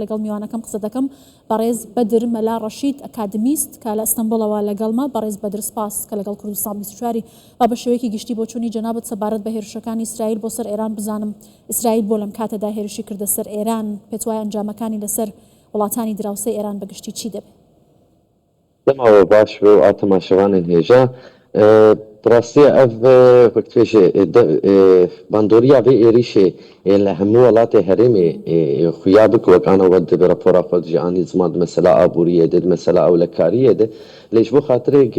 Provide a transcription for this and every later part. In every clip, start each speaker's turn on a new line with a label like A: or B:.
A: لەگەڵ میوانەکەم قسە دەکەم بەڕێز بەدر مەلا ڕەشید ئەکادمیست کە لە ئەستەمبوڵەوە لەگەڵمە. بەڕێز بەدر سپاس کە لەگەڵ کوردستان 24 و بە شێوەیەکی گشتی بۆ چوونی جەنابەت سەبارەت بە هێرشەکانی ئیسرائیل بۆ سەر ئێران. بزانم ئیسرائیل بۆ لەم کاتەدا هێرشی کردە سەر ئێران، پێت وایە ئەنجامەکانی لەسەر وڵاتانی دراوسەی ئێران بەگشتی چی دەبێت؟
B: دەمەوە باش بۆ ئاتەماشەوانن هێژە ڕاستی ئەف وەکتێژێ باندۆریا بێ ئێریشێ لە هەموو وڵاتی هەرێمێ خویا بکوەکانەوە دەبێ رەپۆرا خۆجیانی زمان مەسەلا ئابووریە دێت مەسەلا ئەولەکاریە دێ لێش بۆ خاطرێک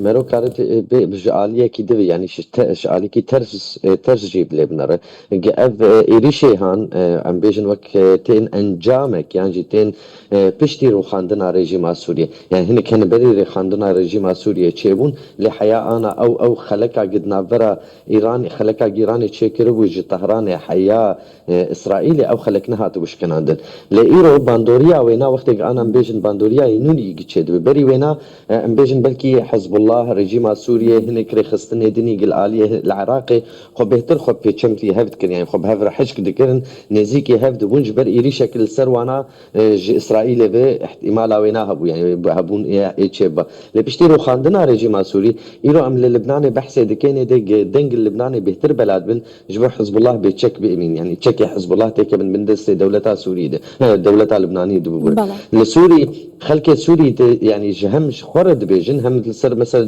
B: مەرۆ کارت بژعالیەکی دەوێ یعنی شعالێکی تەرز جێ بلێ بنەڕە ئەف ئێریشێ هان ئەم بێژن وەک تێن ئەنجامێک یانجی تێن پشتی ڕوخاندنا ڕێژیما سووریە یان هەنێک هەنبەری ڕێخاندنا ڕێژیما سووریە چێبوون لێ حەیاانە ئەو خەلەکا گدناڤەرە ئیرانی خەلەکا گیرانی چێکردبوو ji تەهرانê heya İsraîlê ew xelek nehate wişkinandin lê îro bandoriya wêna wextê an em bêjin bandoriyayê nûnî giçê dibe berî wêna em bêjin belkî Hezbollah rejîma Sûriye hinek rêxistinê dinî gil aliyê li Iraqê xwe bêhtir xwe pêçemtî hev dikirin yani xwe bi hev re hişk dikirin nêzîkî hev dibûn ji ber êrîşekî li ser wana ji İsraîlê ve ihtimala wêna hebû yani hebûn ê çêba lê piştî rûxandina rejîma Sûrî îro em li Libnanê behsê dikenê de deng li Libnanê bêhtir belad bin ji ber Hezbollah bê çek bîmîn yani çekê Hezbollah têke bin min destê dewleta Sûrî de dewleta Libnanî dibû li Sûrî xelkê Sûrî de yani ji hem ji xwe re dibêjin hem li ser mesela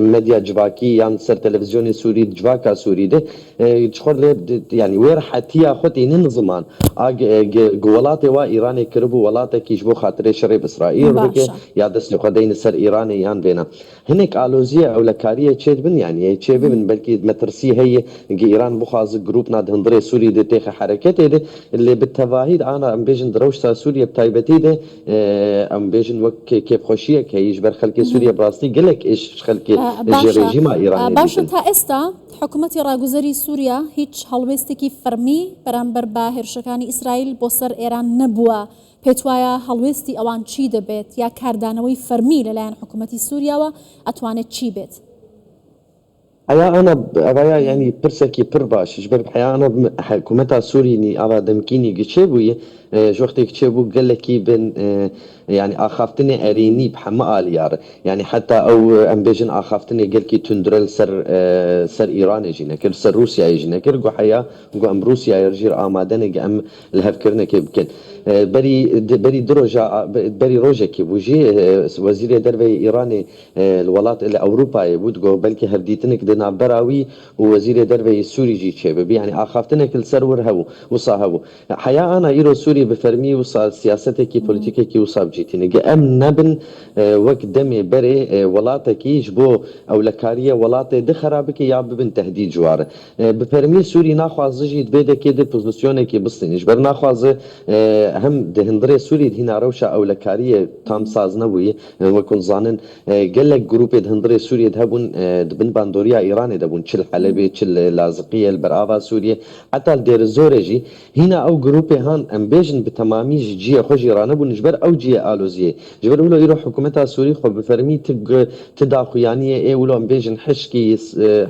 B: medya civakî yan ser televizyonê Sûrî civaka Sûrî de ji xwe yani wê rehetiya xwe tênin ziman a welatê wa Îranê kiribû welatekî ji bo xatirê şerê bi İsraîl bike ya destê xwe deyne ser Îranê yan vêna hinek aloziya ewlekariyê çê dibin yani çê bibin belkî metirsî heye İran bixwaze grûpna hundirê Sûrî de têxe hereketê de lê bi tevahî ana em bêjin di rewşa Sûriye bi taybetî de em bêjin wek kêfxweşiyek heye ji ber xelkê Sûriye bi rastî gelek êş xelkê ji rejîma Îranê
A: باشە تا ئێستا حکوومەتی ڕاگوزەری سووریا هیچ هەڵوێستێکی فەرمی بەرامبەر بە هێرشەکانی ئیسرائیل بۆ سەر ئێران نەبووە. پێت وایە هەڵوێستی ئەوان چی دەبێت یا کاردانەوەی فەرمی لەلایەن حکوومەتی سووریاوە ئەتوانێت چی بێت؟
B: هيا أنا أبايا يعني برسكي برباش جبر بحيا أنا حكومتها سوريني أبا دمكيني قتشبوي جوختي قتشبو قال لك بن يعني أخافتني أريني بحما آليار يعني حتى أو أمبيجن أخافتني قال كي تندرل سر إيران يجينا كر سر روسيا يجينا كر جو حيا جو أم روسيا يرجع آمادنا جو أم الهفكرنا كيف كن بري دروجا بري روجا كي بوجي وزير دربي إيراني الولايات الأوروبا يبود جو بلكي هرديتنك دنا براوي ووزير دربي السوري جي شباب يعني أخافتنك السرور هو وصاهو حيا أنا إيرو سوري بفرمي وصا سياستك بوليتيكك وصاب جيتني أم نبن وقت دمي بري ولاياتك يجبو أو لكارية ولايات دخرابك يا ببن تهديد جوار بفرمي سوري ناخواز جيت بيدا كده بوزيشنك بسطين جبر ناخواز هم دهندري سوري هنا روشة أو لكارية تام سازنوي وكون زانن قال لك جروب دهندري سوري دهبون دبن باندوريا إيراني دبون تشل حلبي تشل لازقية البرافا سوريا حتى الدير الزورجي هنا أو جروب هان أمبيجن بتمامي جي خوش إيران بون جبر أو جي آلوزية جبر ولو يروح حكومتها سوري خو بفرمي تداخل يعني إيه ولو أمبيجن حشكي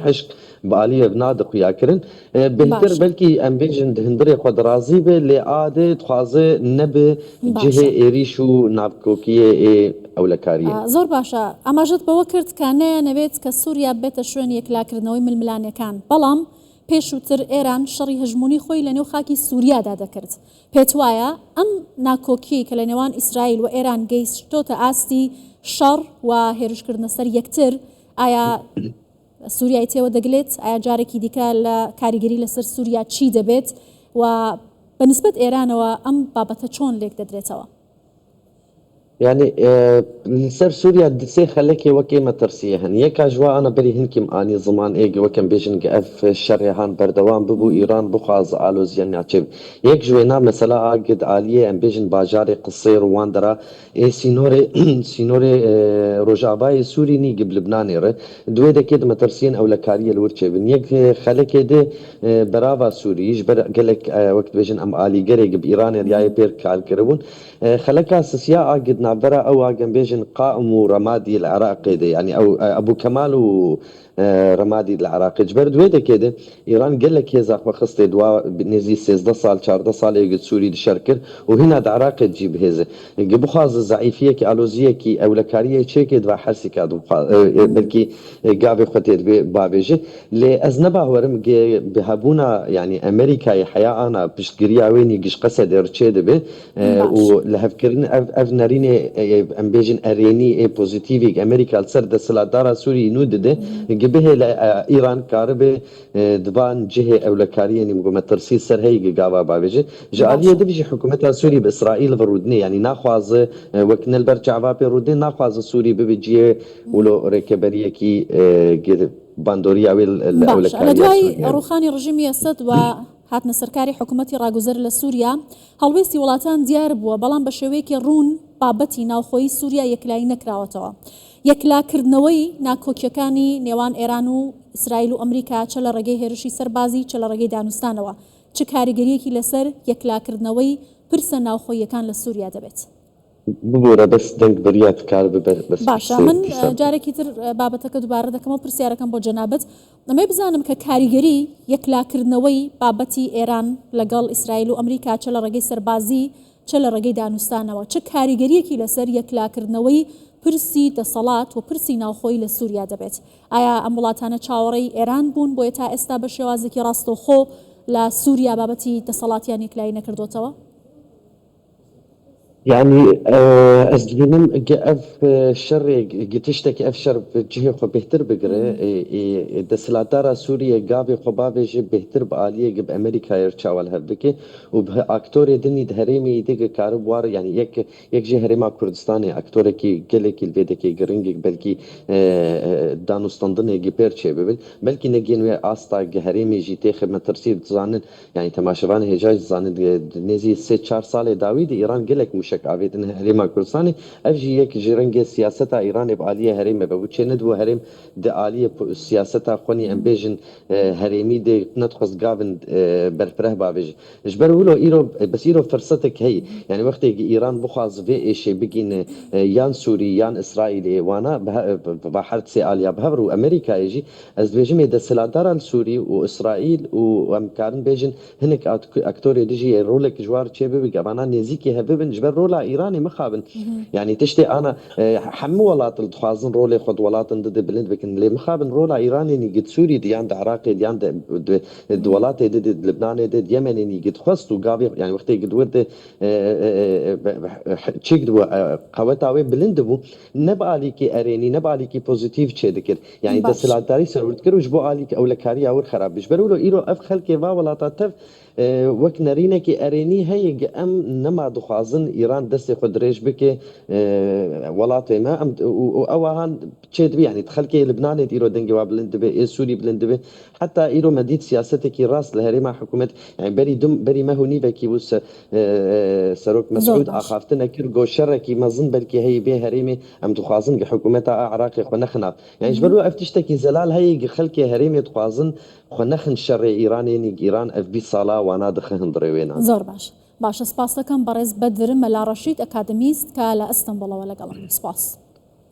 B: حشك باليه بنادق ياكرن بهتر بلكي ام بيجن هندري خود راضي به لعاده خوازه نبه جهه ايريشو نابكوكيه او لكاريه
A: زور باشا اماجت بوكرت كانه نبيت كسوريا بيت شوين يكلاكرنوي ململانيكان بلام پێشووتر ئێران شەڕی هەژمونی خۆی لە نێو خاکی سووریادا دەکرد. پێت وایە ئەم ناکۆکی کە لە نێوان ئیسرائیل و ئێران گەیشتۆتە ئاستی شەڕ و هێرشکردنە سەر یەکتر ئایا سووریای تێوە دەگلێت ئایا جارێکی دیکە لە کاریگەری لەسەر سووریا چی دەبێت و بەنسبەت ئێرانەوە ئەم بابەتە چۆن لێک دەدرێتەوە؟
B: يعني سر سوريا دسي خلكي وكي مترسيه هن يكا جوا انا بري هنكم اني زمان ايج وكم بيجن اف الشريحان بردوان ببو ايران بخواز الوز يعني عجب يك جوينا مثلا اجد عاليه ام بيجن باجاري قصير واندرا اي سينوري روجاباي سوري ني قبل لبناني ر دويده كده مترسين او لكاريه الورچه بن يك خلكي ده برافا سوري جبر قالك وقت بيجن ام الي غري قب ايران يا بير كال كربون خلكا سيا اجد نابرا أو جنبيجن قائم ورمادي العراق يعني أو أبو كمال و رمادي العراق جبر دويدا كده إيران قال لك يزاق وخصت دوا بنزي 16 سال 14 سال يقعد سوري دشركر وهنا العراق تجيب هذا جبو خاز الزعيفية كي ألوزية كي أولكارية شيء دوا حرسي كادو بلكي قابي خطيت بابيجي لأزنبا هورم بهابونا يعني أمريكا حياة أنا بشتقريا وين يقش قصد رتشيد به ولهفكرن أف ناريني أم بيجن أريني بوزيتيفي أمريكا السرد السلادارة سوري نود ده جبه إيران كاربه دبان جهة أولكارية يعني مقومة ترسيل سر هي جابا بابيجي جالية دبيجي حكومتها سوري بإسرائيل فرودني يعني ناخواز وكن البرجع بابي رودني ناخواز سوري ببيجي ولو ركبرية كي باندوريا
A: باش لە دوای ڕوخانی ڕژیمی ئەسەد و هاتنە سەرکاری حکوومەتی ڕاگوزەر لە سووریا هەڵوێستی وڵاتان دیار بووە بەڵام بە شێوەیەکی ڕوون بابەتی ناوخۆی سووریا یەکلایی نەکراوەتەوە یەکلاکردنەوەی ناکۆکیەکانی نێوان ئێران و ئیسرائیل و ئەمریکا چە لە ڕێگەی هێرشی سەربازی چە لە ڕێگەی دانوستانەوە چ کاریگەریەکی لەسەر یەکلاکردنەوەی پرسە ناوخۆیەکان لە سووریا دەبێت
B: ببوورە بەس دەنگ بریات کار ببەر
A: باشە من جارێکی تر بابەتەکە دووبارە دەکەمەوە پرسیارەکەم بۆ جەنابەت ئەمەی بزانم کە کاریگەری یەکلاکردنەوەی بابەتی ئێران لەگەڵ ئیسرائیل و ئەمریکا چە لە ڕێگەی سەربازی چە لە ڕێگەی دانوستانەوە چه کاریگەریەکی لەسەر یەکلاکردنەوەی پرسی دەسەڵات و پرسی ناوخۆی لە سووریا دەبێت ئایا ئەم وڵاتانە چاوەڕێی ئێران بوون بۆیە تا ئێستا بە شێوازێکی ڕاستەوخۆ لە سووریا بابەتی دەسەڵاتیان یەکلایی نەکردوتەوە
B: يعني أزدبنم أف شر جتشتك أف شر جهة خو بهتر بقرة دسلاتارا سوريا قابي خبابي جب بهتر بآلية جب أمريكا يرتشاول هالبكي وبأكتوري دني دهريمي دقة كاروبوار يعني يك جه هريما كردستاني أكتوري كي قلك البيدة كي جرينج بلكي دانوستاندني جبيرتشي بلكي نجين آستا جهريمي جيتي خدمة ترسيل زانن يعني تماشفان هجاج زانن نزي 3-4 سال داوود إيران قلك مش عبيد إنها هريمة كردستاني أفجي يك جرنج سياستها إيران بعالية هريمة بوجه ندو هريم دعالية سياستها خوني أمبيجن هريمي دي ندخل قابن برفره بابج إجبروا له إيرو بس إيرو فرصتك هي يعني وقت إيران بخاز في إيش بيجين يان سوري يان إسرائيلي وأنا بحرت سؤال بهبرو أمريكا يجي أزبيجم يد السلادار السوري وإسرائيل وأمكارن بيجن هناك أكتوري يجي رولك جوار شيء بيجابانا نزيكي هببن جبر رولا إيراني مخابن يعني تشتي أنا حمو ولات التخازن رولي خد ولات ضد بلند بكن لي مخابن رولا إيراني نيجي سوري ديان عراقي ديان دولات دد لبنان دد يمن نيجي خست وقابي يعني وقت يجد ورد تشيك دو قوتاوي بلند بو نبقى ليكي أريني نبقى ليكي بوزيتيف شيء ذكر يعني دسلاتاري سرورت كرو جبو عليك أو لكاري أو خراب بيجبروا له إيرو أفخل كيفا ولاتات وەک نەرینێکی ئەرێنی هەیە ئەم نەما دخوازن ئیران دەستی خۆ درێژ بکێ وڵاتێمە ئەوان چێت يعني خەڵکی لبنانێت ئیرۆ دەنگی وا بلند دەبێ سووری بلند دەبێ حتا ئیرۆ مەدید سیاسەتێکی ڕاست لە هەرێما حکوومەت يعني بەری مەهونی بەکی و سەرۆک مەسعود ئاخافتنە کرد گۆشەڕێکی مەزن بەلکی هەیە بێ هەرێمێ ئەم دخوازن حکوومەتە عراقی خۆ نەخناف يعني ژبەرو ئەف تشتێکی زەلال هەیە خەڵکی هەرێمێ دخوازن خۆ نەخن شەڕێ ئیرانێنی ئیران ئەف 20 ساڵا وانا دخەهن درێوێنان
A: زۆر باشە سپاس دەکەم بەڕێز بەدر مەلا ڕەشید ئەکادمیست کە لە ئەستەمبوڵەوە لەگەڵم سپاس